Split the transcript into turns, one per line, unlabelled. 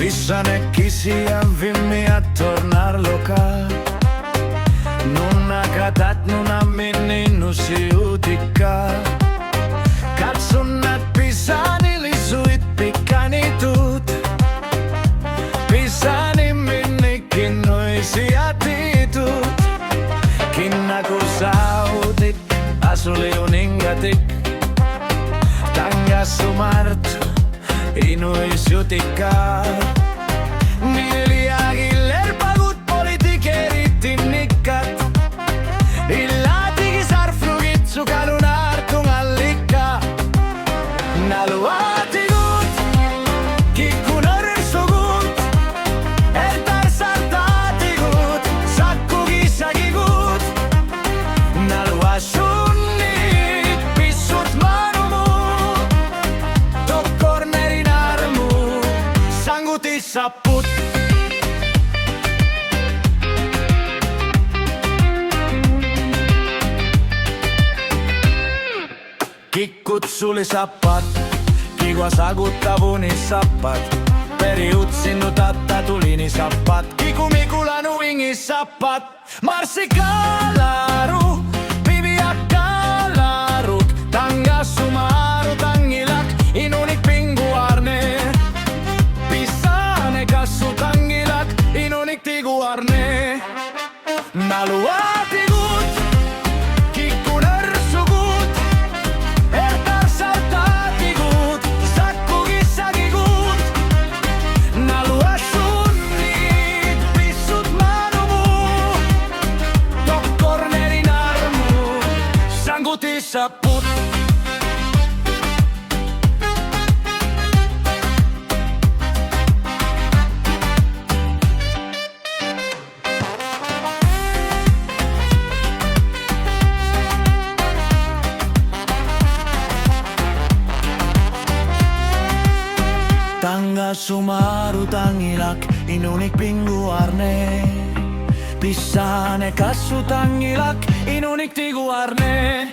Pisane kisiä vimmiä tornarlokaa. Nuna katat nuna minni siutikkaa. Katsunnat pisani lisuit pikkani tuut. Pisani minni kinnoisia tiitut. Kinna ku sautik asuliun ingatik. Tangassu martu inuis jutikkaa. Niiliagiller pagut politikeeritin nikkat. Illatigi sarflugit sukalun artung allikka. Naluatigut kikkun örsugut. Ertar saltaatigut sakku kissakigut. Naluasunnit pissut manumu. Tokkornerin armu sangutissaput. Kikkut suli sappat, kigua saguttavuni sappat. Peri utsinnu tatta tulini sappat, kiku mikulanu vingi sappat. Marssi kalaru, pivia kalarut. Tangassu maaru tangilak, inunik pinguarne. Pisane kassu tangilak, inunik tiguarne. Naluatigut, kikkun örsugut. Ertar saltaatigut, sakku kissakigut. Naluasunnit pissut manumu. Tokkornerin armu sangutissaput. Tangassu maaru tangilak, inunik pinguarne. Pisane kassu tangilak, inunik tiguarne.